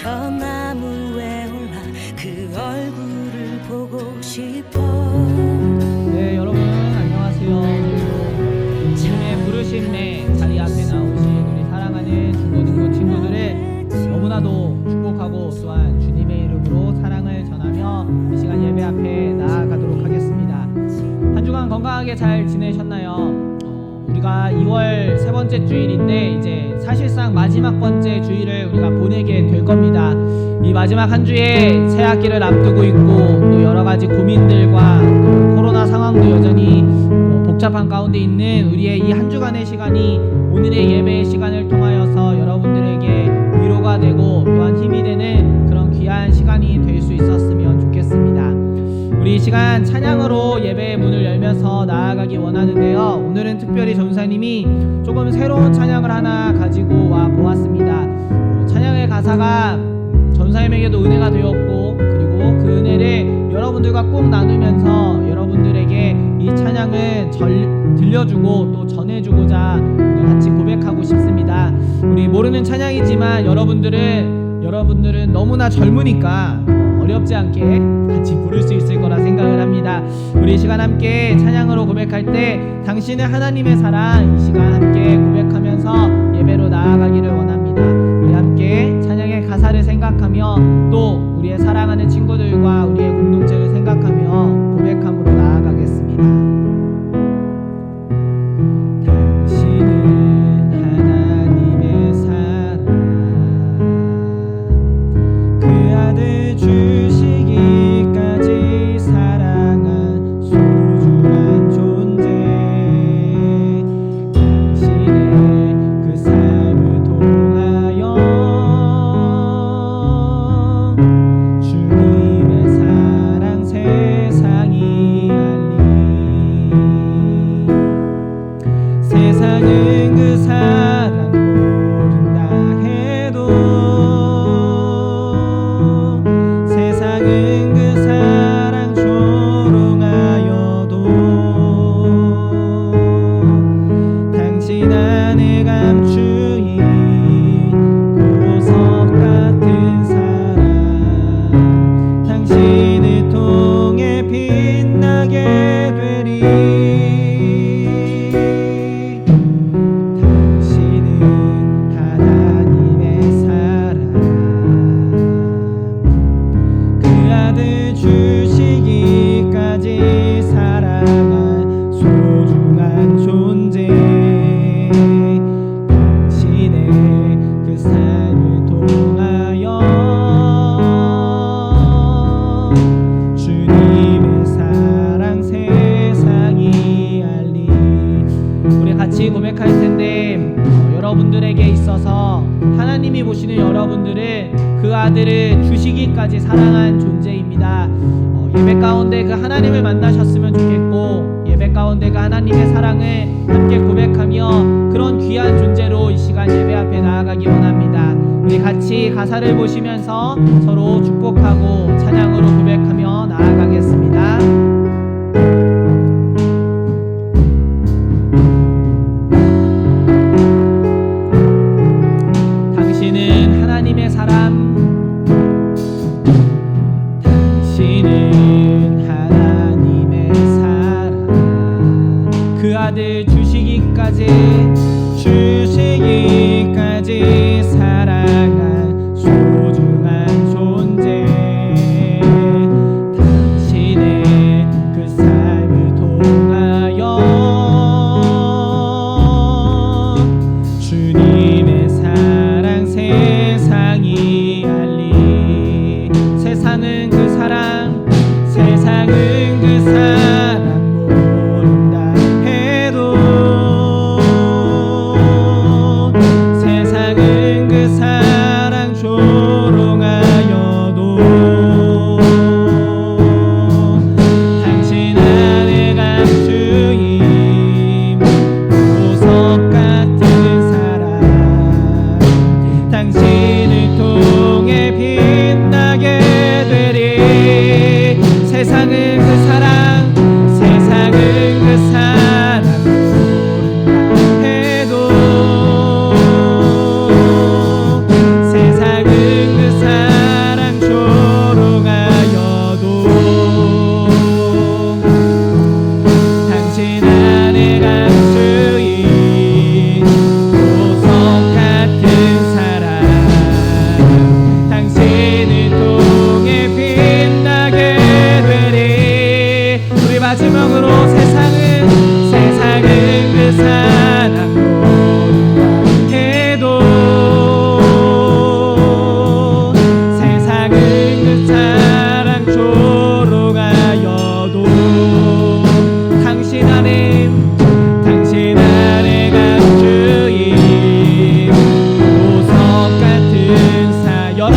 저 나무에 올라 그 얼굴을 보고 싶어. 네, 여러분 안녕하세요. 주님의 부르심에 자리 앞에 나오신 우리 사랑하는 중고등부 친구들을 너무나도 축복하고 또한 주님의 이름으로 사랑을 전하며 이 시간 예배 앞에 나아가도록 하겠습니다. 한 주간 건강하게 잘 지내셨나요? 우리가 2월 세 번째 주일인데 이제 사실상 마지막 번째 주일을 우리가 보내게 될 겁니다. 이 마지막 한 주에 새 학기를 앞두고 있고 또 여러 가지 고민들과 또 코로나 상황도 여전히 복잡한 가운데 있는 우리의 이 한 주간의 시간이 오늘의 예배의 시간을 통하여서 여러분들에게 위로가 되고 또한 힘이 되는 그런 귀한 시간이 될 수 있었으면 좋겠습니다. 우리 이 시간 찬양으로 예배의 문을 열면서 나아가기 원하는데요. 오늘은 특별히 전사님이 조금 새로운 찬양을 하나 가지고 와 보았습니다. 찬양의 가사가 전사님에게도 은혜가 되었고 그리고 그 은혜를 여러분들과 꼭 나누면서 여러분들에게 이 찬양을 들려주고 또 전해주고자 오늘 같이 고백하고 싶습니다. 우리 모르는 찬양이지만 여러분들은 너무나 젊으니까 어렵지 않게 같이 부를 수 있을 거라 생각을 합니다. 우리 이 시간 함께 찬양으로 고백할 때 당신은 하나님의 사랑, 이 시간 함께 고백하면서 예배로 나아가기를 원합니다. 우리 함께 찬양의 가사를 생각하며 또 우리의 사랑하는 친구들과 우리의 공동체를 생각하며 고백함으로 나아가겠습니다. 당신은 하나님의 사랑, 그 아들 주시기까지 사랑한 소중한 존재. 당신의 그 삶을 통하여 주님의 사랑 세상이 알리. 세상은 그 사랑 모른다 해도 세상은 그 사랑 조롱하여도 당신 안에 감추인 보석 같은 사랑, 당신을 통해 빛나게 되리. 당신은 하나님의 사랑, 그 아들 주시기까지 사랑한 소중한 존재. 당신의 그 삶을 통하여 주님의 사랑 세상이 알리. 우리 같이 고백할 텐데 여러분들에게 있어서 하나님이 보시는 여러분들은 그 아들을 주시기까지 사랑한 존재입니다. 예배 가운데 그 하나님을 만나셨으면 좋겠고 예배 가운데 그 하나님의 사랑을 함께 고백하며 그런 귀한 존재로 이 시간 예배 앞에 나아가기 원합니다. 우리 같이 가사를 보시면서 서로 축복하고 찬양으로 고백하며 나아가겠습니다. 당신은 하나님의 사람, 당신은 하나님의 사랑, 그 아들 주시기까지 사랑한 소중한 존재. 당신의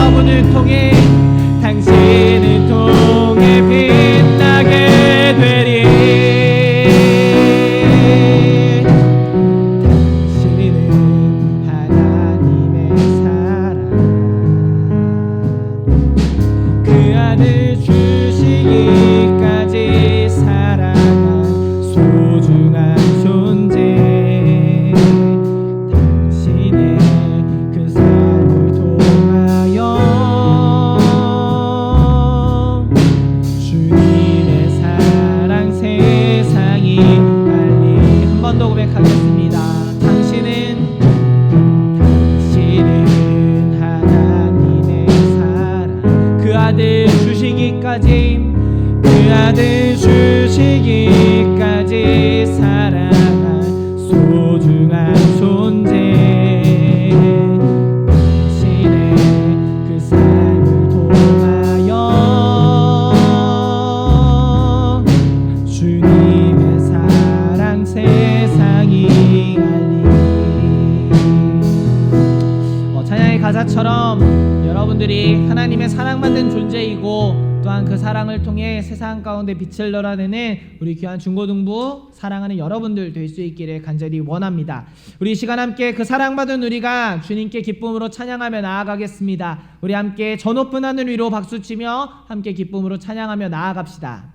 여러분을 통해 당신을 통해 빛나게 되리. 당신은 하나님의 사랑, 그 아들 주시기까지 살아간 소중한 존재. 당신의 그 삶을 통하여 주님의 사랑 세상이 알리. 한 번 더 고백하겠습니다. 당신은 하나님의 사랑, 그 아들 주시기까지, 그 아들 주시기까지 살아간 소중한 존재. 당신의 그 삶을 통하여 주님의 사랑 세상이 알리. 찬양의 가사처럼 여러분들이 하나님의 사랑받는 존재이고 또한 그 사랑을 통해 세상 가운데 빛을 내라내는 우리 귀한 중고등부 사랑하는 여러분들 될 수 있기를 간절히 원합니다. 우리 이 시간 함께 그 사랑받은 우리가 주님께 기쁨으로 찬양하며 나아가겠습니다. 우리 함께 저 높은 하늘 위로 박수치며 함께 기쁨으로 찬양하며 나아갑시다.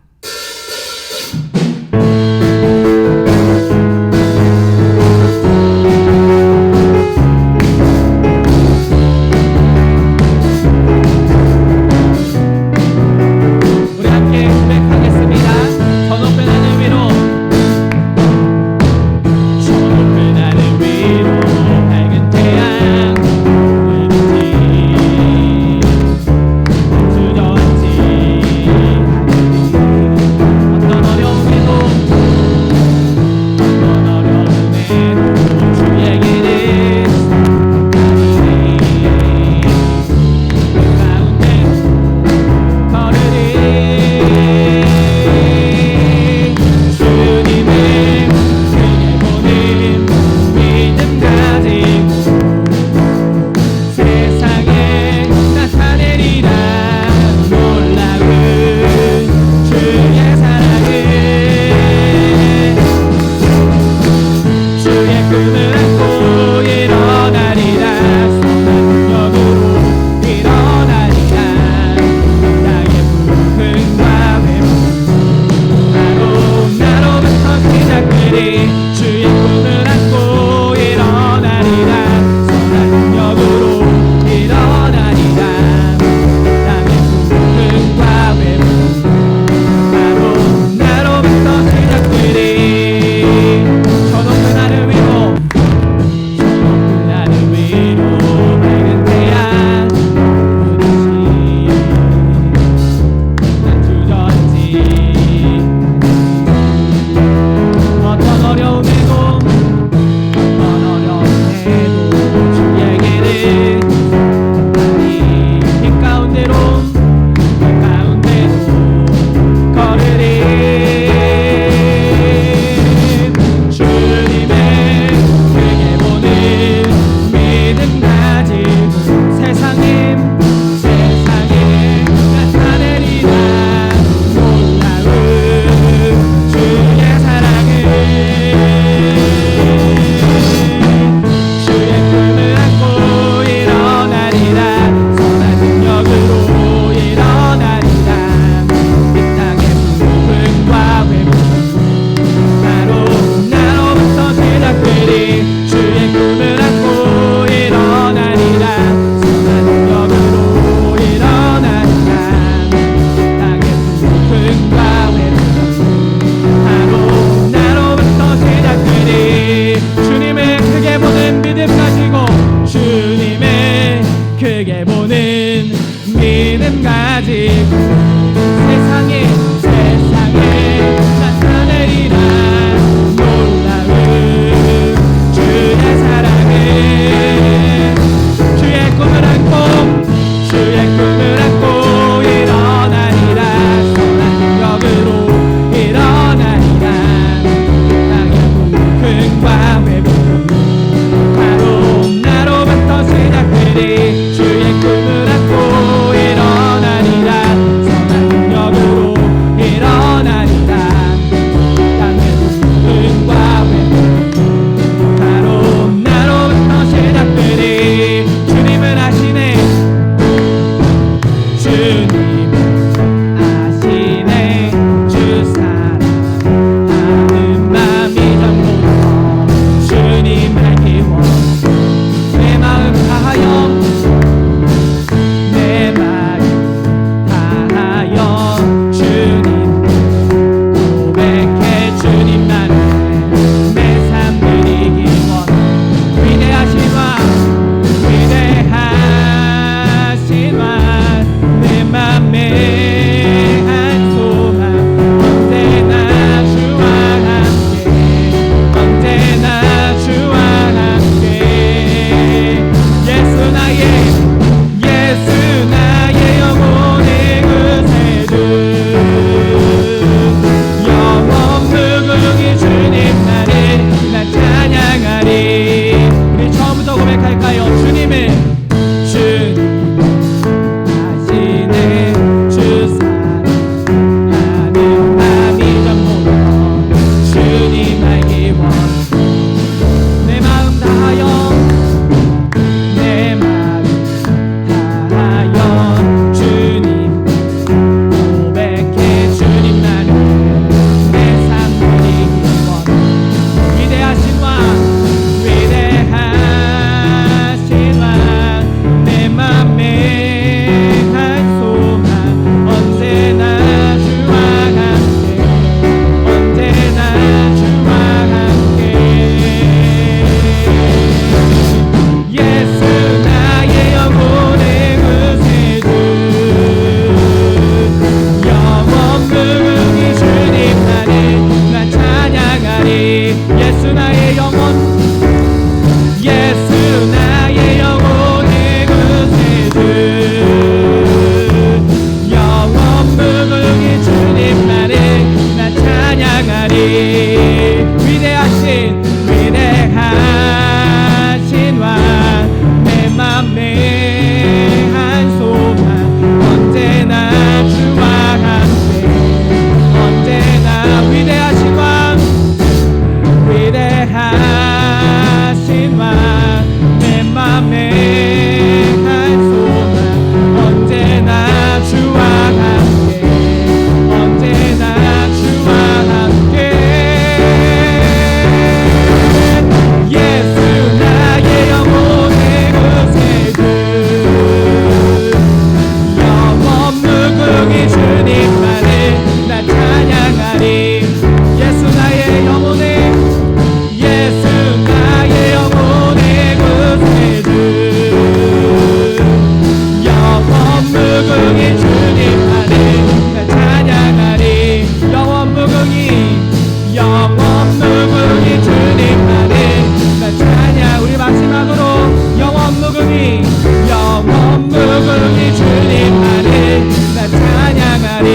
주의 꿈을 안고 무궁히 주님만을 나 찬양하리. 영원 무궁히 주님만을 나 찬양. 우리 마지막으로 영원 무궁히 주님만을 나 찬양하리.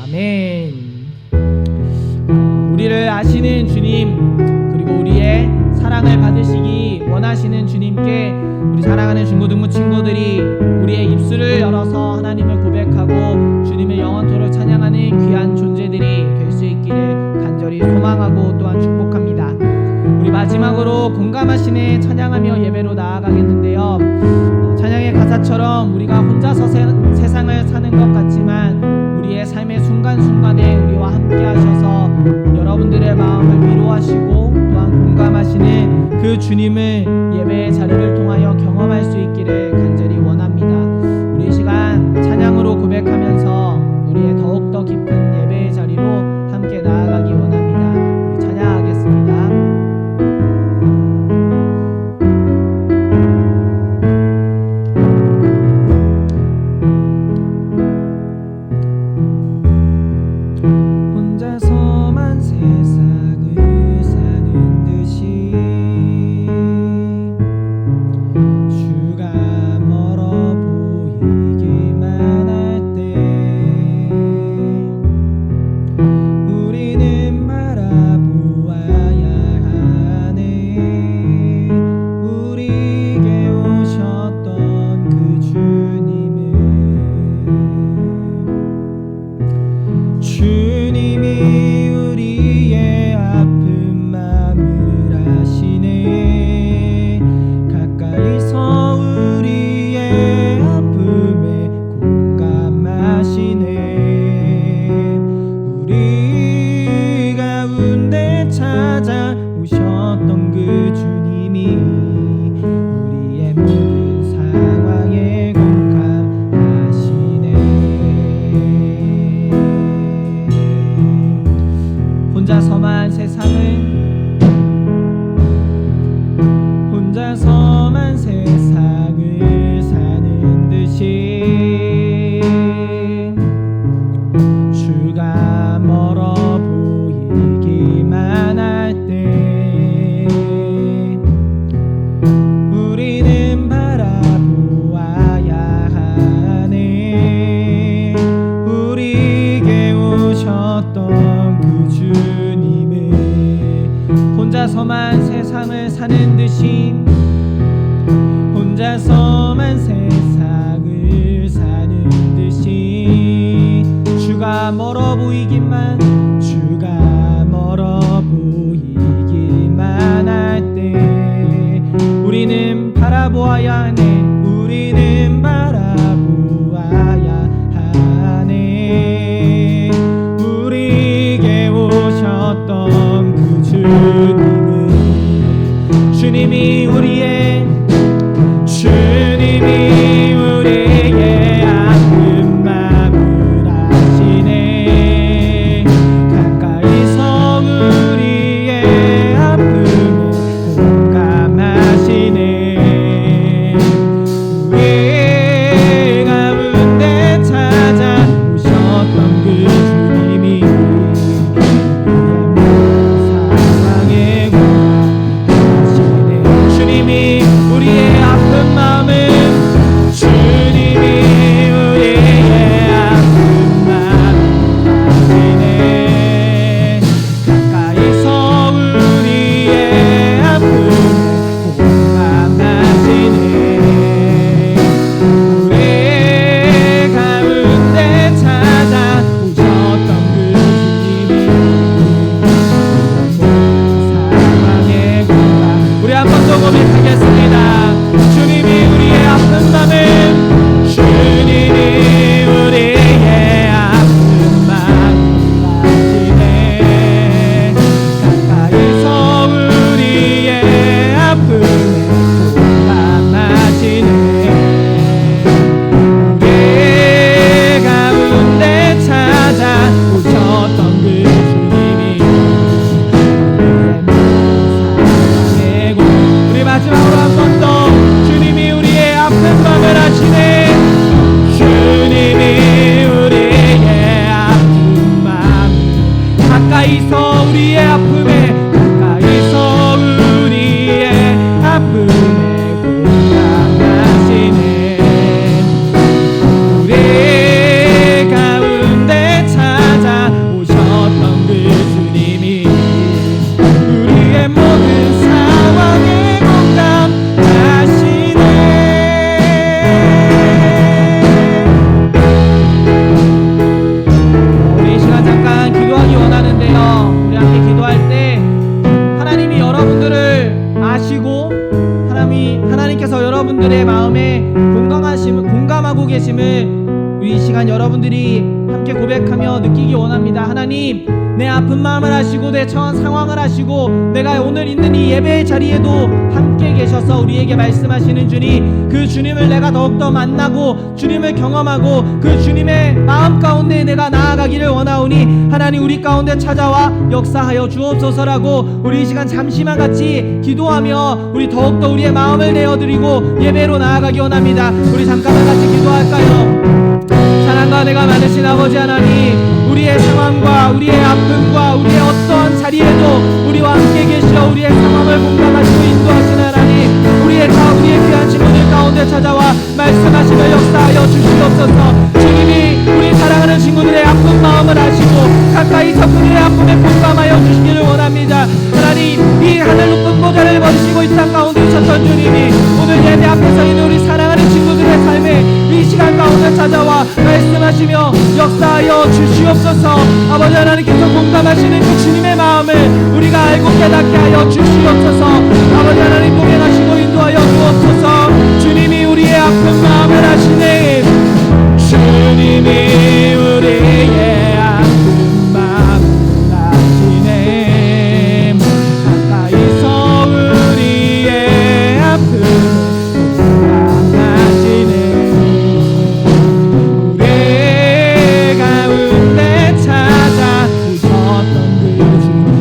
아멘. 우리를 아시는 주님, 그리고 우리의 사랑을 받으시기 원하시는 주님께 우리 사랑하는 중고등부 친구들이 우리의 입술을 열어서 하나님을 고백하고 주님을 영원토록 찬양하는 귀한 존재들이 될 수 있기를 간절히 소망하고 또한 축복합니다. 우리 마지막으로 공감하시네 찬양하며 예배로 나아가겠는데요. 찬양의 가사처럼 우리가 혼자서 세상을 사는 것 같지만 우리의 삶의 순간순간에 우리와 함께 하셔서 여러분들의 마음을 위로하시고 또한 공감하시는 그 주님을 예배의 자리를 통하여 경험할 수 있기를 간절히 원합니다. 우리 이 시간 찬양으로 고백하면서 우리의 더욱더 깊은 예배의 자리로 함께 나아가기 원합니다. 우리 찬양하겠습니다. 혼자서만 세상을 사는 듯이 주가 멀어 보이기만 할 때 우리는 바라보아야 하네. 우리에게 오셨던 그 주님이 우리의 아픈 마음을 아시네. 가까이서 우리의 아픔에 공감하시네. 우리 가운데 찾아오셨던 그 주님이 우리의 모든 상황에 공감하시네. 혼자서만 세상을 사는 듯이 주가 멀어 보이기만 할 때 우리는 바라보아야 하네. 우리에게 오셨던 그 주님을 혼자서만 세상을 사는 듯이 혼자서만 세상을 사는 듯이 주가 멀어 보이기만 할 때 우리는 바라보아야 하네. 우리는 바라보아야 하네. 우리에게 오셨던 그 주님이 우리의 아픈 마음을 아시네. 가까이서 우리의 아픔에 공감하시네. 우리 가운데 찾아오셨던 그 주님이 우리의 사랑에 공감하시네. 아시고 하나님께서 여러분들의 마음에 공감하고 계심을 이 시간 여러분들이 함께 고백하며 느끼기 원합니다. 하나님, 내 아픈 마음을 아시고 내 처한 상황을 아시고 내가 오늘 있는 이 예배의 자리에도 함께 계셔서 우리에게 말씀하시는 주님, 그 주님을 내가 더욱더 만나고 주님을 경험하고 그 주님의 마음 가운데 내가 나아가기를 원하오니 하나님 우리 가운데 찾아와 역사하여 주옵소서라고 우리 이 시간 잠시만 같이 기도하며 우리 더욱더 우리의 마음을 내어드리고 예배로 나아가기 원합니다. 우리 잠깐만 같이 기도할까요? 사랑과 내가 많으신 아버지 하나님, 우리의 상황과 우리의 아픔과 우리의 어떠한 자리에도 우리와 함께 계시어 우리의 상황을 공감하시고 인도하시는 하나님, 우리의 귀한 친구들 가운데 찾아와 말씀하시며 역사하여 주시옵소서. 주님이 우리 사랑하는 친구들의 아픈 마음을 아시고 가까이서 그들의 아픔에 공감하여 주시기를 원합니다. 하나님, 이 하늘 높은 보좌를 버리시고 이 땅 가운데 오셨던 주님이 오늘 예배 앞에서 있는 우리 사랑하는 친구들의 삶에 이 시간 가운데 찾아와 말씀하시며 역사하여 주시옵소서. 아버지 하나님께서 공감하시는 그 주님의 마음을 우리가 알고 깨닫게 하여 주시옵소서. 아버지 하나님 동행하시고 인도하여 주옵소서. 주님이 우리의 아픈 마음을 아시네. 주님이 우리의 아픈 마음을 아시네. 가까이서 우리의 아픔을 공감하시네. 우리 가운데 찾아오셨던 그 주님이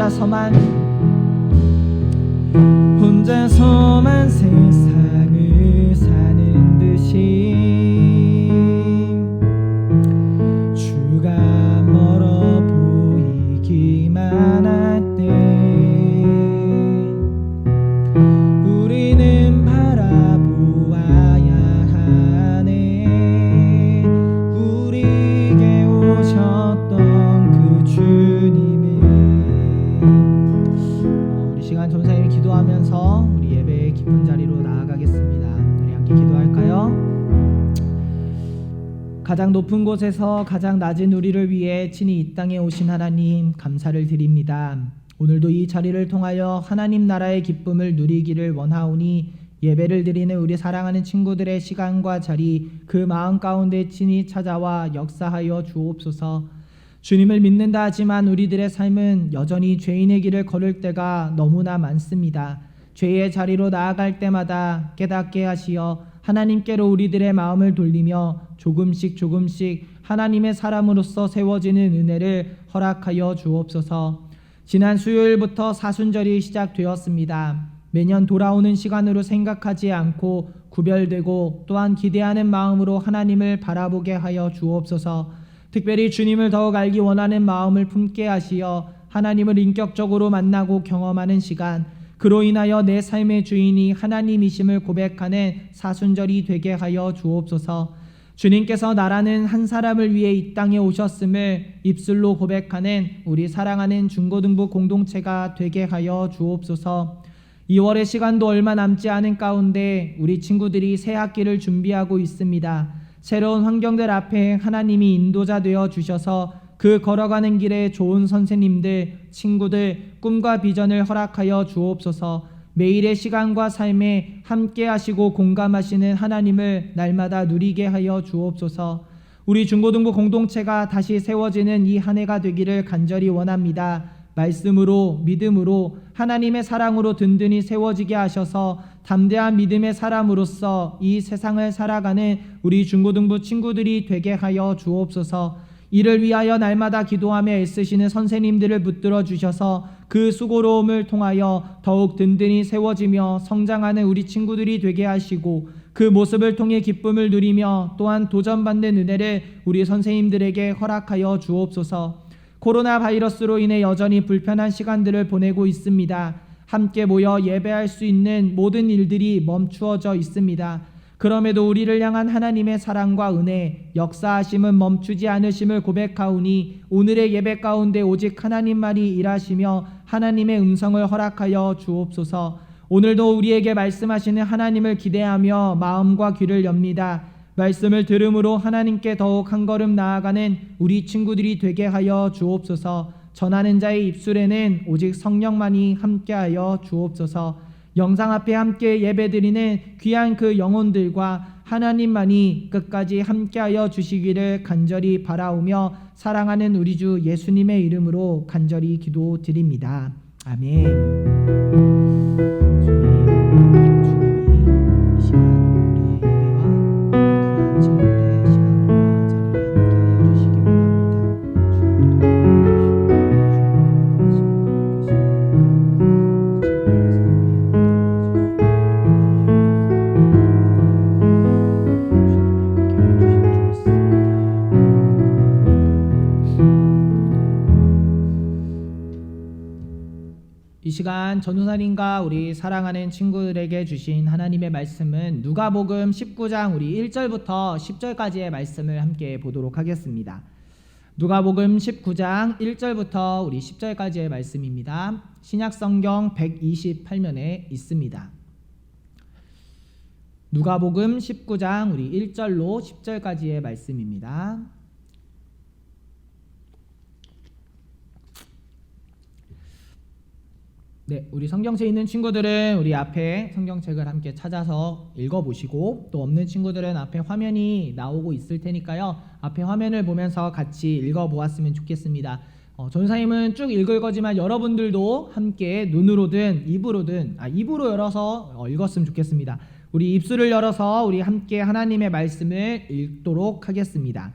사랑의 혼자서만 세상을 사는 듯이 주가 멀어 보이기만 할 때 우리는 바라보아야 하네. 우리에게 오셨던 그 주님을. 우리 시간 전사님이 기도하면서 우리 예배의 깊은 자리로 나아가겠습니다. 우리 함께 기도할까요? 가장 높은 곳에서 가장 낮은 우리를 위해 친히 이 땅에 오신 하나님, 감사를 드립니다. 오늘도 이 자리를 통하여 하나님 나라의 기쁨을 누리기를 원하오니 예배를 드리는 우리 사랑하는 친구들의 시간과 자리, 그 마음 가운데 친히 찾아와 역사하여 주옵소서. 주님을 믿는다 하지만 우리들의 삶은 여전히 죄인의 길을 걸을 때가 너무나 많습니다. 죄의 자리로 나아갈 때마다 깨닫게 하시어 하나님께로 우리들의 마음을 돌리며 조금씩 하나님의 사람으로서 세워지는 은혜를 허락하여 주옵소서. 지난 수요일부터 사순절이 시작되었습니다. 매년 돌아오는 시간으로 생각하지 않고 구별되고 또한 기대하는 마음으로 하나님을 바라보게 하여 주옵소서. 특별히 주님을 더욱 알기 원하는 마음을 품게 하시어 하나님을 인격적으로 만나고 경험하는 시간, 그로 인하여 내 삶의 주인이 하나님이심을 고백하는 사순절이 되게 하여 주옵소서. 주님께서 나라는 한 사람을 위해 이 땅에 오셨음을 입술로 고백하는 우리 사랑하는 중고등부 공동체가 되게 하여 주옵소서. 2월의 시간도 얼마 남지 않은 가운데 우리 친구들이 새 학기를 준비하고 있습니다. 새로운 환경들 앞에 하나님이 인도자 되어 주셔서 그 걸어가는 길에 좋은 선생님들, 친구들, 꿈과 비전을 허락하여 주옵소서. 매일의 시간과 삶에 함께 하시고 공감하시는 하나님을 날마다 누리게 하여 주옵소서. 우리 중고등부 공동체가 다시 세워지는 이 한 해가 되기를 간절히 원합니다. 말씀으로, 믿음으로, 하나님의 사랑으로 든든히 세워지게 하셔서 담대한 믿음의 사람으로서 이 세상을 살아가는 우리 중고등부 친구들이 되게 하여 주옵소서. 이를 위하여 날마다 기도하며 애쓰시는 선생님들을 붙들어 주셔서 그 수고로움을 통하여 더욱 든든히 세워지며 성장하는 우리 친구들이 되게 하시고 그 모습을 통해 기쁨을 누리며 또한 도전받는 은혜를 우리 선생님들에게 허락하여 주옵소서. 코로나 바이러스로 인해 여전히 불편한 시간들을 보내고 있습니다. 함께 모여 예배할 수 있는 모든 일들이 멈추어져 있습니다. 그럼에도 우리를 향한 하나님의 사랑과 은혜, 역사하심은 멈추지 않으심을 고백하오니 오늘의 예배 가운데 오직 하나님만이 일하시며 하나님의 음성을 허락하여 주옵소서. 오늘도 우리에게 말씀하시는 하나님을 기대하며 마음과 귀를 엽니다. 말씀을 들음으로 하나님께 더욱 한 걸음 나아가는 우리 친구들이 되게 하여 주옵소서. 전하는 자의 입술에는 오직 성령만이 함께하여 주옵소서. 영상 앞에 함께 예배드리는 귀한 그 영혼들과 하나님만이 끝까지 함께하여 주시기를 간절히 바라오며 사랑하는 우리 주 예수님의 이름으로 간절히 기도드립니다. 아멘. 주님이 이 시간 우리의 예배와 귀한 친구들의 시간과 자리에 함께하여 주시기 이 시간 전도사님과 우리 사랑하는 친구들에게 주신 하나님의 말씀은 누가복음 19장 우리 1절부터 10절까지의 말씀을 함께 보도록 하겠습니다. 누가복음 19장 1절부터 우리 10절까지의 말씀입니다. 신약성경 128면에 있습니다. 누가복음 19장 우리 1절로 10절까지의 말씀입니다. 네, 우리 성경책에 있는 친구들은 우리 앞에 성경책을 함께 찾아서 읽어보시고, 또 없는 친구들은 앞에 화면이 나오고 있을 테니까요, 앞에 화면을 보면서 같이 읽어보았으면 좋겠습니다. 전사님은 쭉 읽을 거지만 여러분들도 함께 눈으로든 입으로 열어서 읽었으면 좋겠습니다. 우리 입술을 열어서 우리 함께 하나님의 말씀을 읽도록 하겠습니다.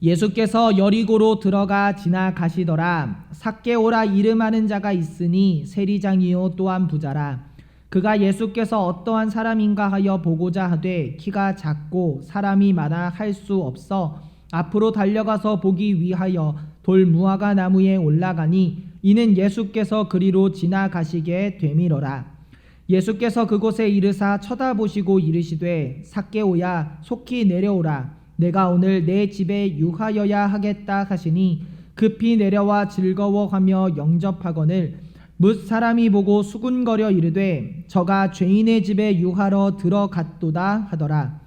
예수께서 여리고로 들어가 지나가시더라. 삭개오라 이름하는 자가 있으니 세리장이요 또한 부자라. 그가 예수께서 어떠한 사람인가 하여 보고자 하되 키가 작고 사람이 많아 할 수 없어 앞으로 달려가서 보기 위하여 돌 무화과 나무에 올라가니 이는 예수께서 그리로 지나가시게 되밀어라. 예수께서 그곳에 이르사 쳐다보시고 이르시되 삭개오야 속히 내려오라. 내가 오늘 내 집에 유하여야 하겠다 하시니 급히 내려와 즐거워하며 영접하거늘 뭇 사람이 보고 수군거려 이르되 저가 죄인의 집에 유하러 들어갔도다 하더라.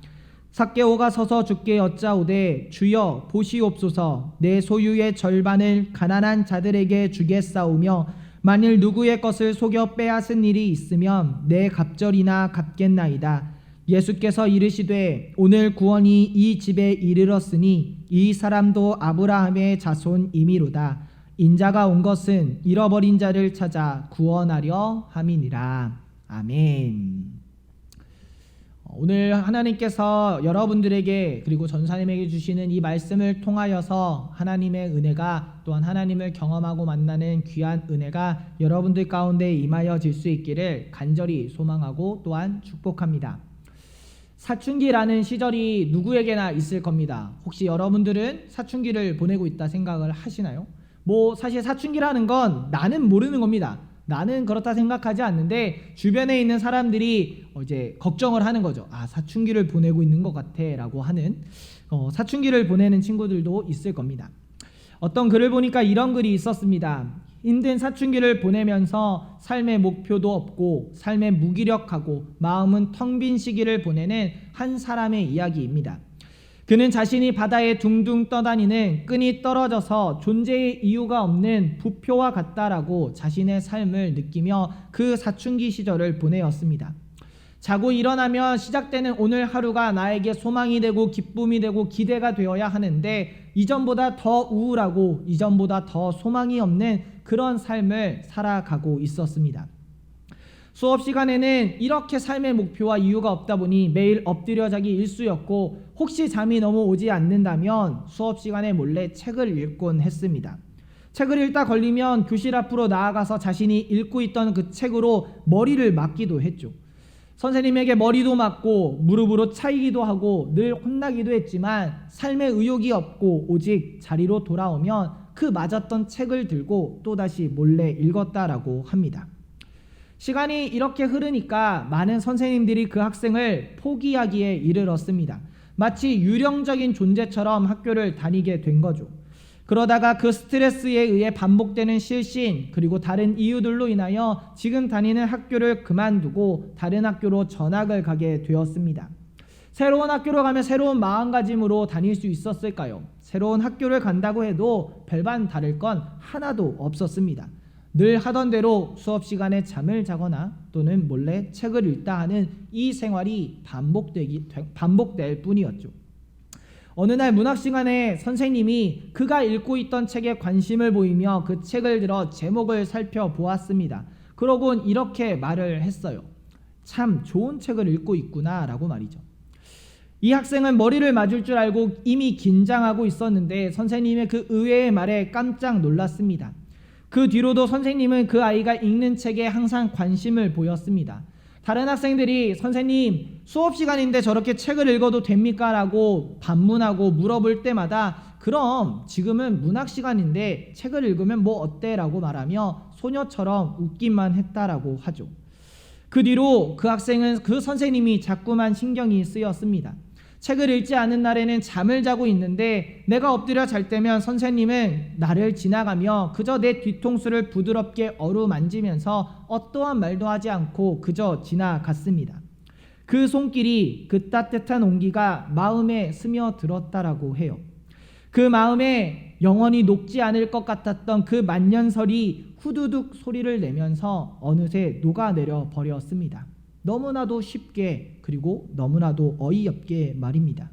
삭개오가 서서 주께 여짜오되 주여 보시옵소서. 내 소유의 절반을 가난한 자들에게 주겠사오며 만일 누구의 것을 속여 빼앗은 일이 있으면 내 갑절이나 갚겠나이다. 예수께서 이르시되 오늘 구원이 이 집에 이르렀으니 이 사람도 아브라함의 자손이미로다. 인자가 온 것은 잃어버린 자를 찾아 구원하려 함이니라. 아멘. 오늘 하나님께서 여러분들에게 그리고 전사님에게 주시는 이 말씀을 통하여서 하나님의 은혜가, 또한 하나님을 경험하고 만나는 귀한 은혜가 여러분들 가운데 임하여질 수 있기를 간절히 소망하고 또한 축복합니다. 사춘기라는 시절이 누구에게나 있을 겁니다. 혹시 여러분들은 사춘기를 보내고 있다 생각을 하시나요? 사실 사춘기라는 건 나는 모르는 겁니다. 나는 그렇다 생각하지 않는데 주변에 있는 사람들이 이제 걱정을 하는 거죠. 사춘기를 보내고 있는 것 같아 라고 하는, 사춘기를 보내는 친구들도 있을 겁니다. 어떤 글을 보니까 이런 글이 있었습니다. 힘든 사춘기를 보내면서 삶의 목표도 없고 삶에 무기력하고 마음은 텅 빈 시기를 보내는 한 사람의 이야기입니다. 그는 자신이 바다에 둥둥 떠다니는 끈이 떨어져서 존재의 이유가 없는 부표와 같다라고 자신의 삶을 느끼며 그 사춘기 시절을 보내었습니다. 자고 일어나면 시작되는 오늘 하루가 나에게 소망이 되고 기쁨이 되고 기대가 되어야 하는데 이전보다 더 우울하고 이전보다 더 소망이 없는 그런 삶을 살아가고 있었습니다. 수업 시간에는 이렇게 삶의 목표와 이유가 없다 보니 매일 엎드려 자기 일수였고 혹시 잠이 너무 오지 않는다면 수업 시간에 몰래 책을 읽곤 했습니다. 책을 읽다 걸리면 교실 앞으로 나아가서 자신이 읽고 있던 그 책으로 머리를 맞기도 했죠. 선생님에게 머리도 맞고 무릎으로 차이기도 하고 늘 혼나기도 했지만 삶에 의욕이 없고 오직 자리로 돌아오면 그 맞았던 책을 들고 또다시 몰래 읽었다라고 합니다. 시간이 이렇게 흐르니까 많은 선생님들이 그 학생을 포기하기에 이르렀습니다. 마치 유령적인 존재처럼 학교를 다니게 된 거죠. 그러다가 그 스트레스에 의해 반복되는 실신 그리고 다른 이유들로 인하여 지금 다니는 학교를 그만두고 다른 학교로 전학을 가게 되었습니다. 새로운 학교로 가면 새로운 마음가짐으로 다닐 수 있었을까요? 새로운 학교를 간다고 해도 별반 다를 건 하나도 없었습니다. 늘 하던 대로 수업 시간에 잠을 자거나 또는 몰래 책을 읽다 하는 이 생활이 반복될 뿐이었죠. 어느 날 문학 시간에 선생님이 그가 읽고 있던 책에 관심을 보이며 그 책을 들어 제목을 살펴보았습니다. 그러곤 이렇게 말을 했어요. 참 좋은 책을 읽고 있구나 라고 말이죠. 이 학생은 머리를 맞을 줄 알고 이미 긴장하고 있었는데 선생님의 그 의외의 말에 깜짝 놀랐습니다. 그 뒤로도 선생님은 그 아이가 읽는 책에 항상 관심을 보였습니다. 다른 학생들이 선생님 수업 시간인데 저렇게 책을 읽어도 됩니까? 라고 반문하고 물어볼 때마다 그럼 지금은 문학 시간인데 책을 읽으면 뭐 어때? 라고 말하며 소녀처럼 웃기만 했다라고 하죠. 그 뒤로 그 학생은 그 선생님이 자꾸만 신경이 쓰였습니다. 책을 읽지 않은 날에는 잠을 자고 있는데 내가 엎드려 잘 때면 선생님은 나를 지나가며 그저 내 뒤통수를 부드럽게 어루만지면서 어떠한 말도 하지 않고 그저 지나갔습니다. 그 손길이, 그 따뜻한 온기가 마음에 스며들었다라고 해요. 그 마음에 영원히 녹지 않을 것 같았던 그 만년설이 후두둑 소리를 내면서 어느새 녹아내려 버렸습니다. 너무나도 쉽게 그리고 너무나도 어이없게 말입니다.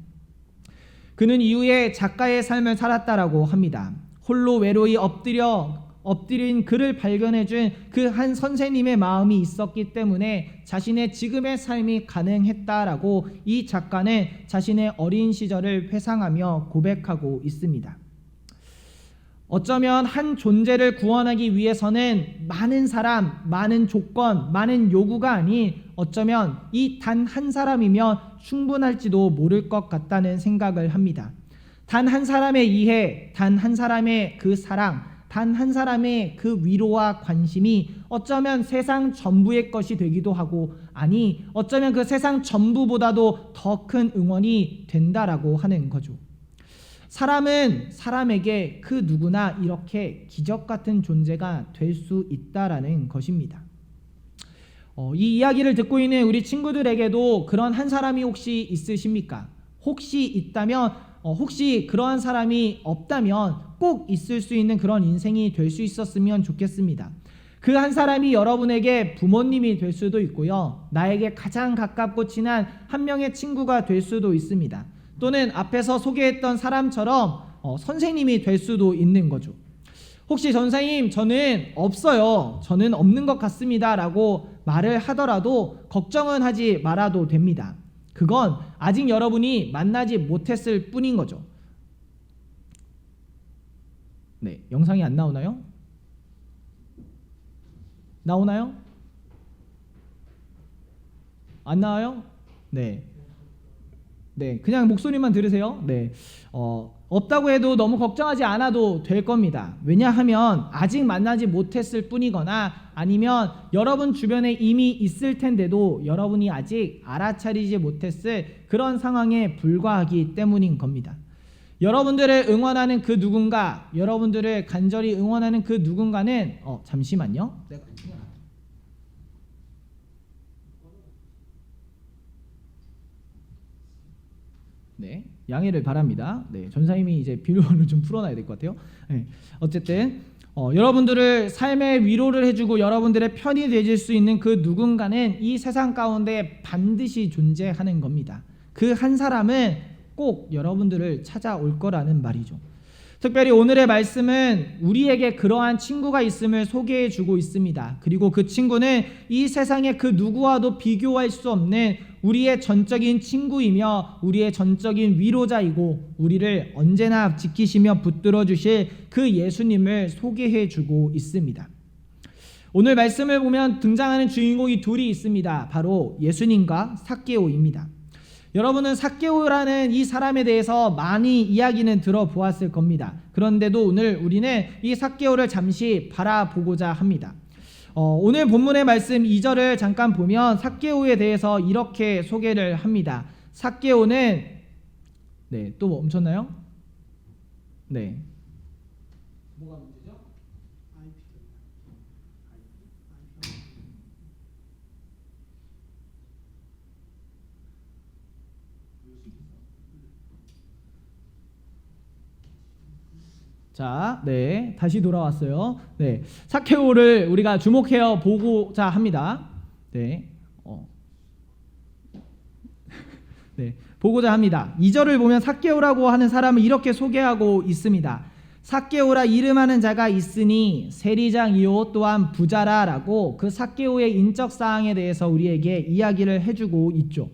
그는 이후에 작가의 삶을 살았다라고 합니다. 홀로 외로이 엎드린 그를 발견해준 그 한 선생님의 마음이 있었기 때문에 자신의 지금의 삶이 가능했다라고 이 작가는 자신의 어린 시절을 회상하며 고백하고 있습니다. 어쩌면 한 존재를 구원하기 위해서는 많은 사람, 많은 조건, 많은 요구가 아닌 어쩌면 이 단 한 사람이면 충분할지도 모를 것 같다는 생각을 합니다. 단 한 사람의 이해, 단 한 사람의 그 사랑, 단 한 사람의 그 위로와 관심이 어쩌면 세상 전부의 것이 되기도 하고, 아니 어쩌면 그 세상 전부보다도 더 큰 응원이 된다라고 하는 거죠. 사람은 사람에게 그 누구나 이렇게 기적 같은 존재가 될 수 있다라는 것입니다. 이 이야기를 듣고 있는 우리 친구들에게도 그런 한 사람이 혹시 있으십니까? 혹시 있다면, 혹시 그러한 사람이 없다면 꼭 있을 수 있는 그런 인생이 될 수 있었으면 좋겠습니다. 그 한 사람이 여러분에게 부모님이 될 수도 있고요, 나에게 가장 가깝고 친한 한 명의 친구가 될 수도 있습니다. 또는 앞에서 소개했던 사람처럼 선생님이 될 수도 있는 거죠. 혹시 선생님 저는 없어요, 저는 없는 것 같습니다 라고 말을 하더라도 걱정은 하지 말아도 됩니다. 그건 아직 여러분이 만나지 못했을 뿐인 거죠. 네, 영상이 안 나오나요? 나오나요? 안 나와요? 네. 네, 그냥 목소리만 들으세요. 네, 없다고 해도 너무 걱정하지 않아도 될 겁니다. 왜냐하면 아직 만나지 못했을 뿐이거나 아니면 여러분 주변에 이미 있을 텐데도 여러분이 아직 알아차리지 못했을 그런 상황에 불과하기 때문인 겁니다. 여러분들을 응원하는 그 누군가, 여러분들을 간절히 응원하는 그 누군가는 잠시만요. 네, 양해를 바랍니다. 네, 전사님이 이제 비료를 좀 풀어놔야 될 것 같아요. 네, 어쨌든 여러분들을 삶의 위로를 해주고 여러분들의 편이 되줄 수 있는 그 누군가는 이 세상 가운데 반드시 존재하는 겁니다. 그 한 사람은 꼭 여러분들을 찾아올 거라는 말이죠. 특별히 오늘의 말씀은 우리에게 그러한 친구가 있음을 소개해 주고 있습니다. 그리고 그 친구는 이 세상의 그 누구와도 비교할 수 없는 우리의 전적인 친구이며 우리의 전적인 위로자이고 우리를 언제나 지키시며 붙들어 주실 그 예수님을 소개해 주고 있습니다. 오늘 말씀을 보면 등장하는 주인공이 둘이 있습니다. 바로 예수님과 삭개오입니다. 여러분은 삭개오라는 이 사람에 대해서 많이 이야기는 들어보았을 겁니다. 그런데도 오늘 우리는 이 삭개오를 잠시 바라보고자 합니다. 오늘 본문의 말씀 2절을 잠깐 보면 삭개오에 대해서 이렇게 소개를 합니다. 삭개오는 네, 또 멈췄나요? 네. 뭐가 문제죠? 자, 네, 다시 돌아왔어요. 네, 삭개오를 우리가 주목해어 보고자 합니다. 네, 네, 보고자 합니다. 2절을 보면 삭개오라고 하는 사람을 이렇게 소개하고 있습니다. 삭개오라 이름하는 자가 있으니 세리장이요 또한 부자라라고 그 삭개오의 인적 사항에 대해서 우리에게 이야기를 해주고 있죠.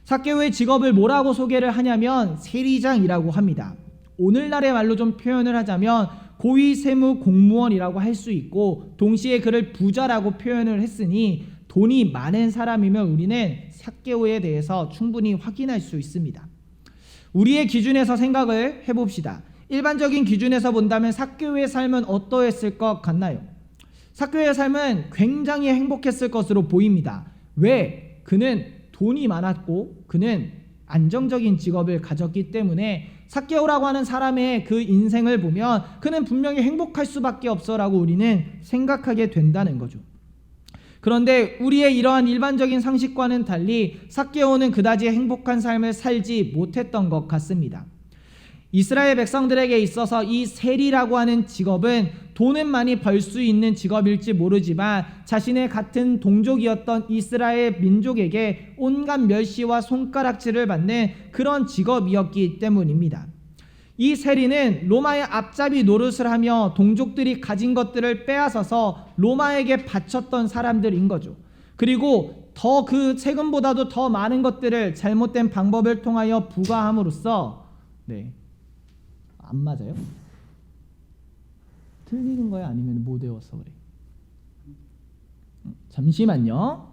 삭개오의 직업을 뭐라고 소개를 하냐면 세리장이라고 합니다. 오늘날의 말로 좀 표현을 하자면 고위 세무 공무원이라고 할 수 있고, 동시에 그를 부자라고 표현을 했으니 돈이 많은 사람이면 우리는 삭개오에 대해서 충분히 확인할 수 있습니다. 우리의 기준에서 생각을 해봅시다. 일반적인 기준에서 본다면 삭개오의 삶은 어떠했을 것 같나요? 삭개오의 삶은 굉장히 행복했을 것으로 보입니다. 왜? 그는 돈이 많았고 그는 안정적인 직업을 가졌기 때문에 삭개오라고 하는 사람의 그 인생을 보면 그는 분명히 행복할 수밖에 없어라고 우리는 생각하게 된다는 거죠. 그런데 우리의 이러한 일반적인 상식과는 달리 삭개오는 그다지 행복한 삶을 살지 못했던 것 같습니다. 이스라엘 백성들에게 있어서 이 세리라고 하는 직업은 돈은 많이 벌 수 있는 직업일지 모르지만 자신의 같은 동족이었던 이스라엘 민족에게 온갖 멸시와 손가락질을 받는 그런 직업이었기 때문입니다. 이 세리는 로마의 앞잡이 노릇을 하며 동족들이 가진 것들을 빼앗아서 로마에게 바쳤던 사람들인 거죠. 그리고 더 그 세금보다도 더 많은 것들을 잘못된 방법을 통하여 부과함으로써 안 맞아요? 틀리는 거야? 아니면 못 외워서 그래? 잠시만요.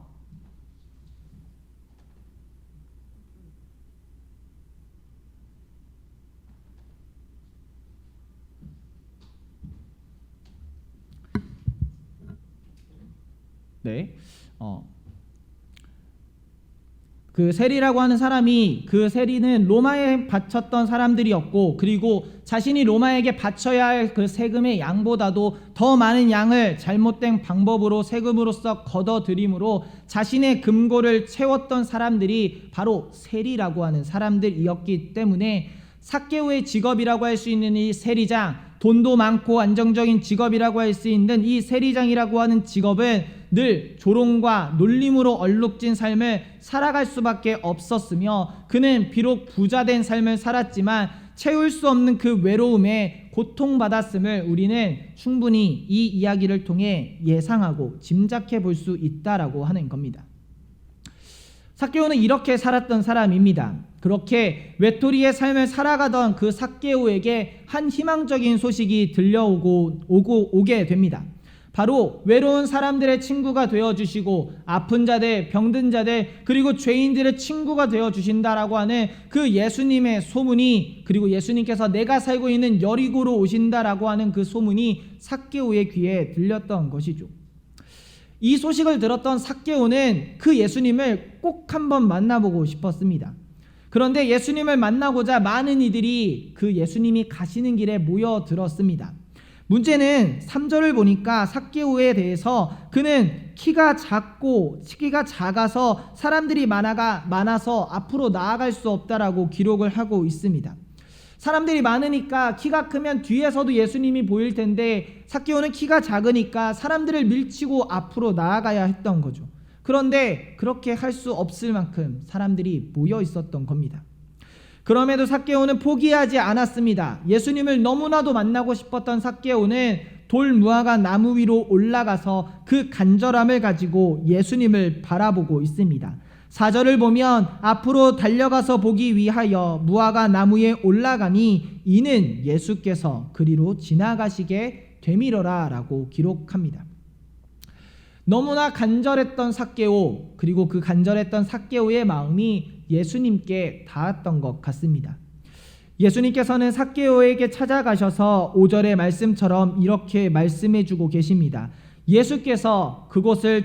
네. 그 세리라고 하는 사람이, 그 세리는 로마에 바쳤던 사람들이었고, 그리고 자신이 로마에게 바쳐야 할 그 세금의 양보다도 더 많은 양을 잘못된 방법으로 세금으로써 걷어들임으로 자신의 금고를 채웠던 사람들이 바로 세리라고 하는 사람들이었기 때문에 삭개오의 직업이라고 할 수 있는 이 세리장, 돈도 많고 안정적인 직업이라고 할 수 있는 이 세리장이라고 하는 직업은 늘 조롱과 놀림으로 얼룩진 삶을 살아갈 수밖에 없었으며, 그는 비록 부자된 삶을 살았지만 채울 수 없는 그 외로움에 고통받았음을 우리는 충분히 이 이야기를 통해 예상하고 짐작해 볼 수 있다라고 하는 겁니다. 삭개오는 이렇게 살았던 사람입니다. 그렇게 외톨이의 삶을 살아가던 그 삭개오에게 한 희망적인 소식이 들려오게 됩니다. 바로 외로운 사람들의 친구가 되어주시고 아픈 자들, 병든 자들, 그리고 죄인들의 친구가 되어주신다라고 하는 그 예수님의 소문이, 그리고 예수님께서 내가 살고 있는 여리고로 오신다라고 하는 그 소문이 삭개오의 귀에 들렸던 것이죠. 이 소식을 들었던 삭개오는 그 예수님을 꼭 한번 만나보고 싶었습니다. 그런데 예수님을 만나고자 많은 이들이 그 예수님이 가시는 길에 모여들었습니다. 문제는 3절을 보니까 삭개오에 대해서 그는 키가 작아서 사람들이 많아서 앞으로 나아갈 수 없다라고 기록을 하고 있습니다. 사람들이 많으니까 키가 크면 뒤에서도 예수님이 보일 텐데 삭개오는 키가 작으니까 사람들을 밀치고 앞으로 나아가야 했던 거죠. 그런데 그렇게 할 수 없을 만큼 사람들이 모여 있었던 겁니다. 그럼에도 삭개오는 포기하지 않았습니다. 예수님을 너무나도 만나고 싶었던 삭개오는 돌 무화과 나무 위로 올라가서 그 간절함을 가지고 예수님을 바라보고 있습니다. 4절을 보면 앞으로 달려가서 보기 위하여 무화과 나무에 올라가니 이는 예수께서 그리로 지나가시게 되밀어라 라고 기록합니다. 너무나 간절했던 삭개오, 그리고 그 간절했던 삭개오의 마음이 예수님께 닿았던 것 같습니다. 예수님께서는 삭개오에게 찾아가셔서 5절의 말씀처럼 이렇게 말씀해주고 계십니다. 예수께서 그곳에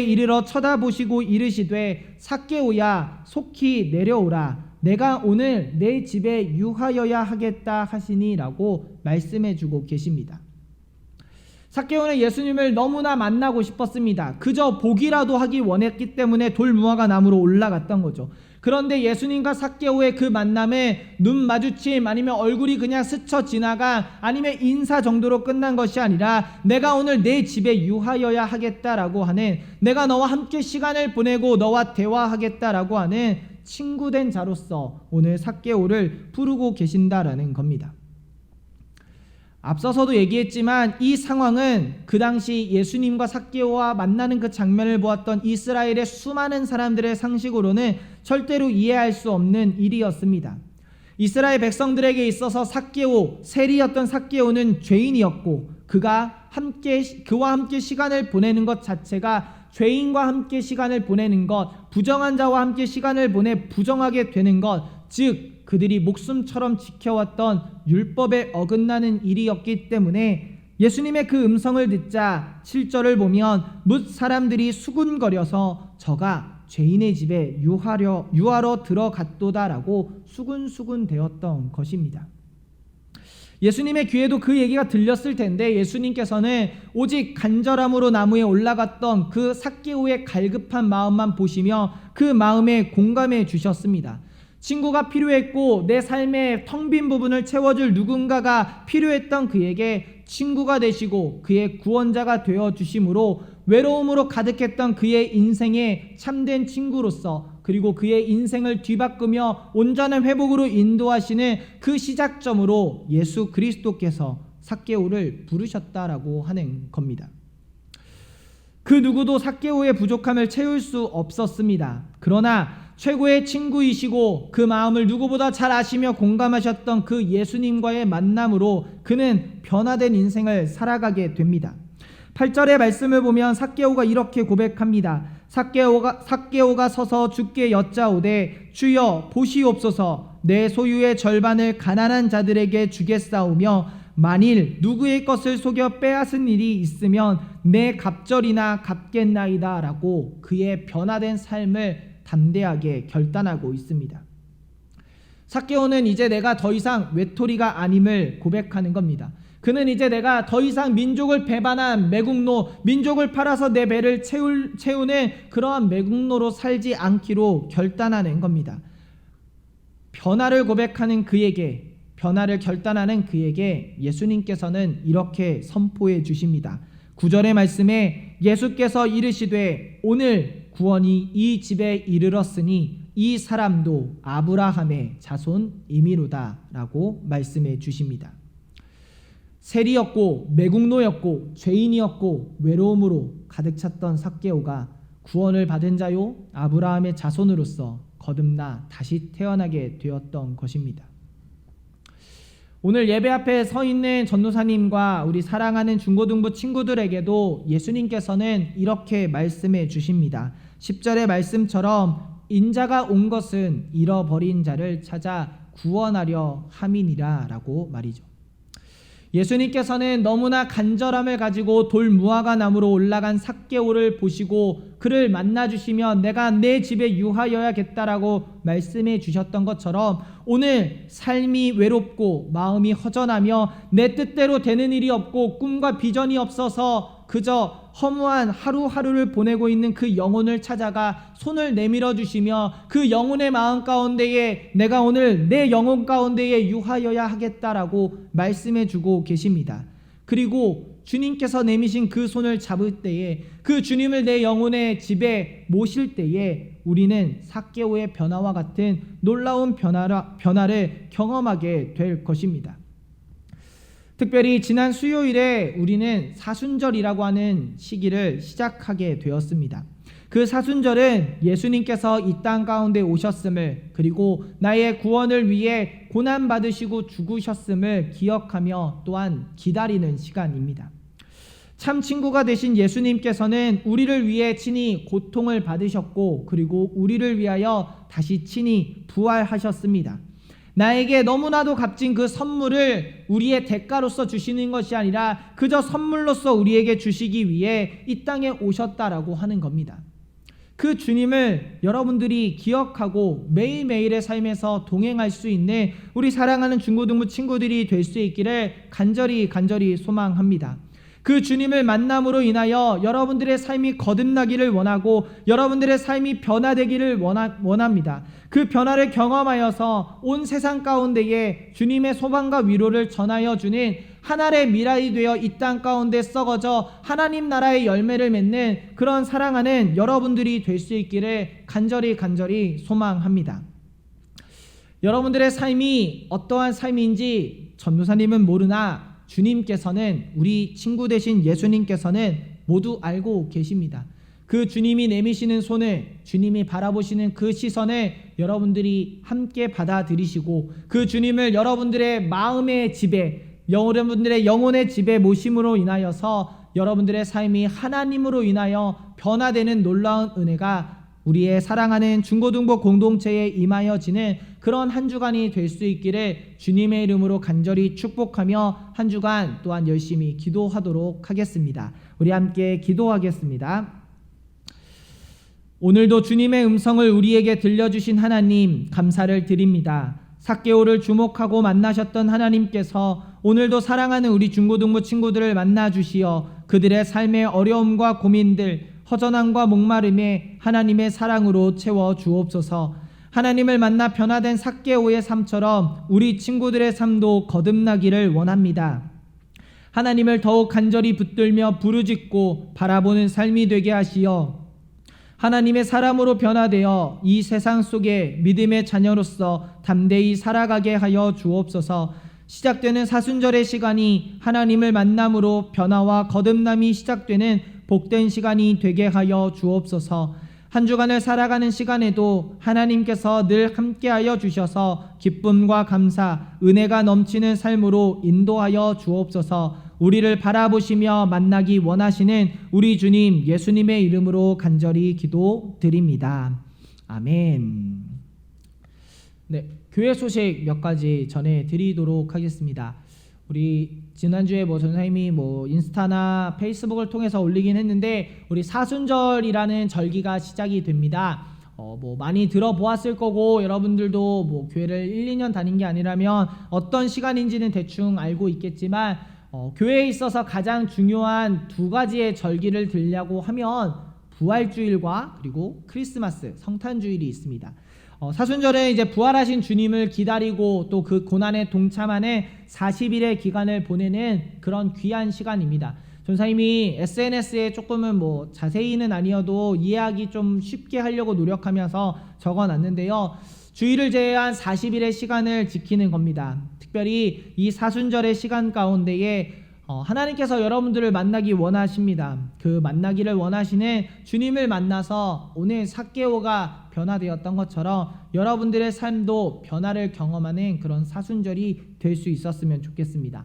이르러 쳐다보시고 이르시되 삭개오야 속히 내려오라, 내가 오늘 내 집에 유하여야 하겠다 하시니라고 말씀해주고 계십니다. 삭개오는 예수님을 너무나 만나고 싶었습니다. 그저 보기라도 하기 원했기 때문에 돌무화과 나무로 올라갔던 거죠. 그런데 예수님과 삭개오의 그 만남에 눈 마주침, 아니면 얼굴이 그냥 스쳐 지나가, 아니면 인사 정도로 끝난 것이 아니라 내가 오늘 내 집에 유하여야 하겠다라고 하는, 내가 너와 함께 시간을 보내고 너와 대화하겠다라고 하는 친구된 자로서 오늘 삭개오를 부르고 계신다라는 겁니다. 앞서서도 얘기했지만 이 상황은 그 당시 예수님과 삭개오와 만나는 그 장면을 보았던 이스라엘의 수많은 사람들의 상식으로는 절대로 이해할 수 없는 일이었습니다. 이스라엘 백성들에게 있어서 삭개오, 세리였던 삭개오는 죄인이었고, 그와 함께 시간을 보내는 것 자체가 죄인과 함께 시간을 보내는 것, 부정한 자와 함께 시간을 보내 부정하게 되는 것, 즉 그들이 목숨처럼 지켜왔던 율법에 어긋나는 일이었기 때문에 예수님의 그 음성을 듣자 7절을 보면 뭇 사람들이 수군거려서 저가 죄인의 집에 유하러 들어갔도다라고 수군수군 되었던 것입니다. 예수님의 귀에도 그 얘기가 들렸을 텐데 예수님께서는 오직 간절함으로 나무에 올라갔던 그 삭개오의 갈급한 마음만 보시며 그 마음에 공감해 주셨습니다. 친구가 필요했고 내 삶의 텅 빈 부분을 채워줄 누군가가 필요했던 그에게 친구가 되시고 그의 구원자가 되어주심으로 외로움으로 가득했던 그의 인생에 참된 친구로서, 그리고 그의 인생을 뒤바꾸며 온전한 회복으로 인도하시는 그 시작점으로 예수 그리스도께서 삭개오를 부르셨다라고 하는 겁니다. 그 누구도 삭개오의 부족함을 채울 수 없었습니다. 그러나 최고의 친구이시고 그 마음을 누구보다 잘 아시며 공감하셨던 그 예수님과의 만남으로 그는 변화된 인생을 살아가게 됩니다. 8절의 말씀을 보면 삭개오가 이렇게 고백합니다. 삭개오가 서서 주께 여짜오되 주여 보시옵소서, 내 소유의 절반을 가난한 자들에게 주겠사오며 만일 누구의 것을 속여 빼앗은 일이 있으면 내 갑절이나 갚겠나이다 라고 그의 변화된 삶을 담대하게 결단하고 있습니다. 삭개오는 이제 내가 더 이상 외톨이가 아님을 고백하는 겁니다. 그는 이제 내가 더 이상 민족을 배반한 매국노, 민족을 팔아서 내 배를 채우는 그러한 매국노로 살지 않기로 결단하는 겁니다. 변화를 결단하는 그에게 예수님께서는 이렇게 선포해 주십니다. 9절의 말씀에 예수께서 이르시되 오늘 구원이 이 집에 이르렀으니 이 사람도 아브라함의 자손이미로다 라고 말씀해 주십니다. 세리였고 매국노였고 죄인이었고 외로움으로 가득 찼던 삭개오가 구원을 받은 자요 아브라함의 자손으로서 거듭나 다시 태어나게 되었던 것입니다. 오늘 예배 앞에 서 있는 전도사님과 우리 사랑하는 중고등부 친구들에게도 예수님께서는 이렇게 말씀해 주십니다. 10절의 말씀처럼 인자가 온 것은 잃어버린 자를 찾아 구원하려 함이니라 라고 말이죠. 예수님께서는 너무나 간절함을 가지고 돌무화과 나무로 올라간 삭개오를 보시고 그를 만나주시며 내가 내 집에 유하여야겠다라고 말씀해 주셨던 것처럼 오늘 삶이 외롭고 마음이 허전하며 내 뜻대로 되는 일이 없고 꿈과 비전이 없어서 그저 허무한 하루하루를 보내고 있는 그 영혼을 찾아가 손을 내밀어 주시며 그 영혼의 마음 가운데에 내가 오늘 내 영혼 가운데에 유하여야 하겠다라고 말씀해 주고 계십니다. 그리고 주님께서 내미신 그 손을 잡을 때에 그 주님을 내 영혼의 집에 모실 때에 우리는 삭개오의 변화와 같은 놀라운 변화를 경험하게 될 것입니다. 특별히 지난 수요일에 우리는 사순절이라고 하는 시기를 시작하게 되었습니다. 그 사순절은 예수님께서 이 땅 가운데 오셨음을, 그리고 나의 구원을 위해 고난받으시고 죽으셨음을 기억하며 또한 기다리는 시간입니다. 참 친구가 되신 예수님께서는 우리를 위해 친히 고통을 받으셨고 그리고 우리를 위하여 다시 친히 부활하셨습니다. 나에게 너무나도 값진 그 선물을 우리의 대가로서 주시는 것이 아니라 그저 선물로서 우리에게 주시기 위해 이 땅에 오셨다라고 하는 겁니다. 그 주님을 여러분들이 기억하고 매일매일의 삶에서 동행할 수 있는 우리 사랑하는 중고등부 친구들이 될 수 있기를 간절히 소망합니다. 그 주님을 만남으로 인하여 여러분들의 삶이 거듭나기를 원하고 여러분들의 삶이 변화되기를 원합니다. 그 변화를 경험하여서 온 세상 가운데에 주님의 소망과 위로를 전하여 주는 하나의 미랄이 되어 이 땅 가운데 썩어져 하나님 나라의 열매를 맺는 그런 사랑하는 여러분들이 될 수 있기를 간절히 소망합니다. 여러분들의 삶이 어떠한 삶인지 전도사님은 모르나 주님께서는, 우리 친구 되신 예수님께서는 모두 알고 계십니다. 그 주님이 내미시는 손을, 주님이 바라보시는 그 시선을 여러분들이 함께 받아들이시고 그 주님을 여러분들의 마음의 집에, 여러분들의 영혼의 집에 모심으로 인하여서 여러분들의 삶이 하나님으로 인하여 변화되는 놀라운 은혜가 우리의 사랑하는 중고등부 공동체에 임하여지는 그런 한 주간이 될 수 있기를 주님의 이름으로 간절히 축복하며 한 주간 또한 열심히 기도하도록 하겠습니다. 우리 함께 기도하겠습니다. 오늘도 주님의 음성을 우리에게 들려주신 하나님 감사를 드립니다. 삭개오를 주목하고 만나셨던 하나님께서 오늘도 사랑하는 우리 중고등부 친구들을 만나주시어 그들의 삶의 어려움과 고민들, 허전함과 목마름에 하나님의 사랑으로 채워 주옵소서. 하나님을 만나 변화된 삭개오의 삶처럼 우리 친구들의 삶도 거듭나기를 원합니다. 하나님을 더욱 간절히 붙들며 부르짖고 바라보는 삶이 되게 하시어 하나님의 사람으로 변화되어 이 세상 속에 믿음의 자녀로서 담대히 살아가게 하여 주옵소서. 시작되는 사순절의 시간이 하나님을 만남으로 변화와 거듭남이 시작되는 복된 시간이 되게 하여 주옵소서. 한 주간을 살아가는 시간에도 하나님께서 늘 함께하여 주셔서 기쁨과 감사, 은혜가 넘치는 삶으로 인도하여 주옵소서. 우리를 바라보시며 만나기 원하시는 우리 주님 예수님의 이름으로 간절히 기도드립니다. 아멘. 네, 교회 소식 몇 가지 전해드리도록 하겠습니다. 우리 지난주에 전사님이 인스타나 페이스북을 통해서 올리긴 했는데 우리 사순절이라는 절기가 시작이 됩니다. 많이 들어보았을 거고 여러분들도 교회를 1, 2년 다닌 게 아니라면 어떤 시간인지는 대충 알고 있겠지만 교회에 있어서 가장 중요한 두 가지의 절기를 들려고 하면 부활주일과 그리고 크리스마스, 성탄주일이 있습니다. 사순절은 이제 부활하신 주님을 기다리고 또 그 고난에 동참하는 40일의 기간을 보내는 그런 귀한 시간입니다. 전사님이 SNS에 조금은 자세히는 아니어도 이해하기 좀 쉽게 하려고 노력하면서 적어놨는데요. 주일을 제외한 40일의 시간을 지키는 겁니다. 특별히 이 사순절의 시간 가운데에 하나님께서 여러분들을 만나기 원하십니다. 그 만나기를 원하시는 주님을 만나서 오늘 삭개오가 변화되었던 것처럼 여러분들의 삶도 변화를 경험하는 그런 사순절이 될 수 있었으면 좋겠습니다.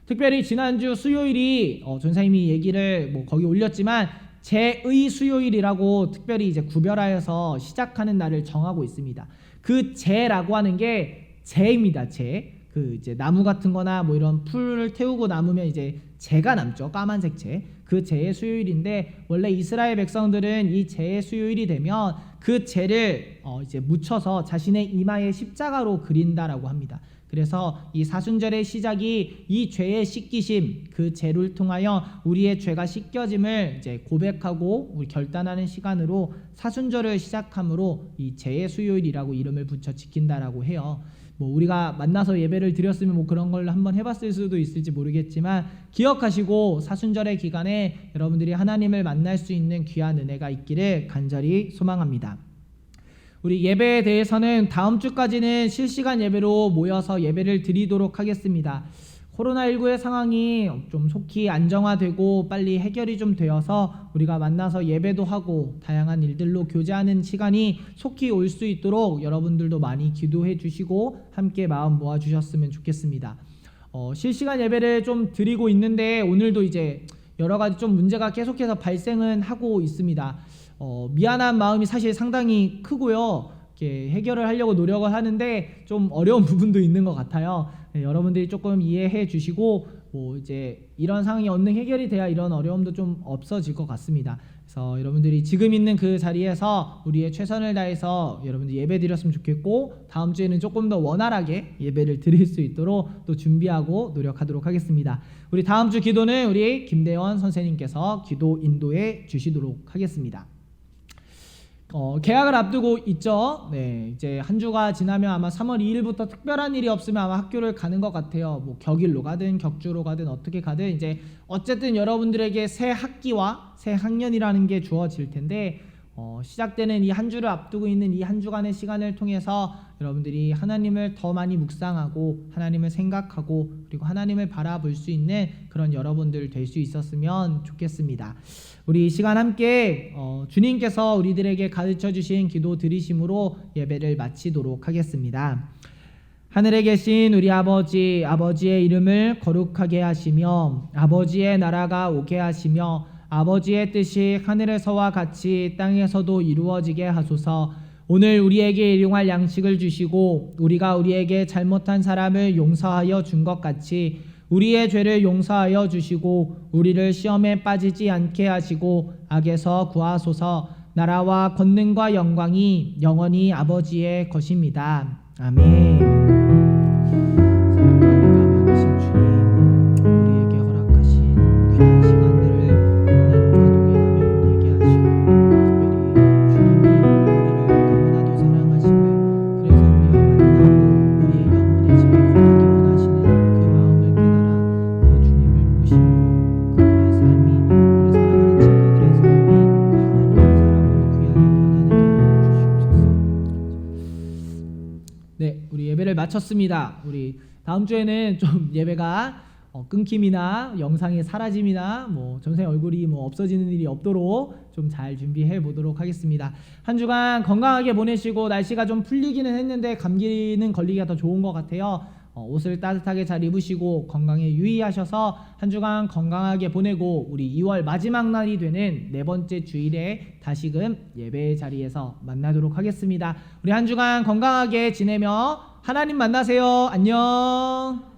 특별히 지난주 수요일이 전사님이 얘기를 거기 올렸지만 제의 수요일이라고 특별히 이제 구별하여서 시작하는 날을 정하고 있습니다. 그 제라고 하는 게 재입니다. 재. 이제 나무 같은 거나 이런 풀을 태우고 남으면 이제 재가 남죠. 까만색 재. 그 재의 수요일인데 원래 이스라엘 백성들은 이 재의 수요일이 되면 그 재를 이제 묻혀서 자신의 이마에 십자가로 그린다라고 합니다. 그래서 이 사순절의 시작이 이 죄의 씻기심, 그 죄를 통하여 우리의 죄가 씻겨짐을 이제 고백하고 우리 결단하는 시간으로 사순절을 시작함으로 이 죄의 수요일이라고 이름을 붙여 지킨다라고 해요. 우리가 만나서 예배를 드렸으면 그런 걸 한번 해봤을 수도 있을지 모르겠지만 기억하시고 사순절의 기간에 여러분들이 하나님을 만날 수 있는 귀한 은혜가 있기를 간절히 소망합니다. 우리 예배에 대해서는 다음 주까지는 실시간 예배로 모여서 예배를 드리도록 하겠습니다. 코로나19의 상황이 좀 속히 안정화되고 빨리 해결이 좀 되어서 우리가 만나서 예배도 하고 다양한 일들로 교제하는 시간이 속히 올 수 있도록 여러분들도 많이 기도해 주시고 함께 마음 모아 주셨으면 좋겠습니다. 실시간 예배를 좀 드리고 있는데 오늘도 이제 여러 가지 좀 문제가 계속해서 발생은 하고 있습니다. 미안한 마음이 사실 상당히 크고요. 이렇게 해결을 하려고 노력을 하는데 좀 어려운 부분도 있는 것 같아요. 여러분들이 조금 이해해 주시고 이제 이런 상황이 얼른 해결이 돼야 이런 어려움도 좀 없어질 것 같습니다. 그래서 그래서 여러분들이 지금 있는 그 자리에서 우리의 최선을 다해서 여러분들 예배 드렸으면 좋겠고, 다음 주에는 조금 더 원활하게 예배를 드릴 수 있도록 또 준비하고 노력하도록 하겠습니다. 우리 다음 주 기도는 우리 김대원 선생님께서 기도 인도해 주시도록 하겠습니다. 개학을 앞두고 있죠. 네, 이제 한 주가 지나면 아마 3월 2일부터 특별한 일이 없으면 아마 학교를 가는 것 같아요. 뭐 격일로 가든 격주로 가든 어떻게 가든 이제 어쨌든 여러분들에게 새 학기와 새 학년이라는 게 주어질 텐데, 시작되는 이 한 주를 앞두고 있는 이 한 주간의 시간을 통해서 여러분들이 하나님을 더 많이 묵상하고 하나님을 생각하고 그리고 하나님을 바라볼 수 있는 그런 여러분들 될 수 있었으면 좋겠습니다. 우리 이 시간 함께 주님께서 우리들에게 가르쳐 주신 기도 드리심으로 예배를 마치도록 하겠습니다. 하늘에 계신 우리 아버지, 아버지의 이름을 거룩하게 하시며 아버지의 나라가 오게 하시며 아버지의 뜻이 하늘에서와 같이 땅에서도 이루어지게 하소서. 오늘 우리에게 일용할 양식을 주시고 우리가 우리에게 잘못한 사람을 용서하여 준 것 같이 우리의 죄를 용서하여 주시고 우리를 시험에 빠지지 않게 하시고 악에서 구하소서. 나라와 권능과 영광이 영원히 아버지의 것입니다. 아멘. 네, 우리 예배를 마쳤습니다. 우리 다음 주에는 좀 예배가 끊김이나 영상의 사라짐이나 뭐 전생 얼굴이 뭐 없어지는 일이 없도록 좀 잘 준비해 보도록 하겠습니다. 한 주간 건강하게 보내시고, 날씨가 좀 풀리기는 했는데 감기는 걸리기가 더 좋은 것 같아요. 옷을 따뜻하게 잘 입으시고 건강에 유의하셔서 한 주간 건강하게 보내고, 우리 2월 마지막 날이 되는 네 번째 주일에 다시금 예배 자리에서 만나도록 하겠습니다. 우리 한 주간 건강하게 지내며 하나님 만나세요. 안녕.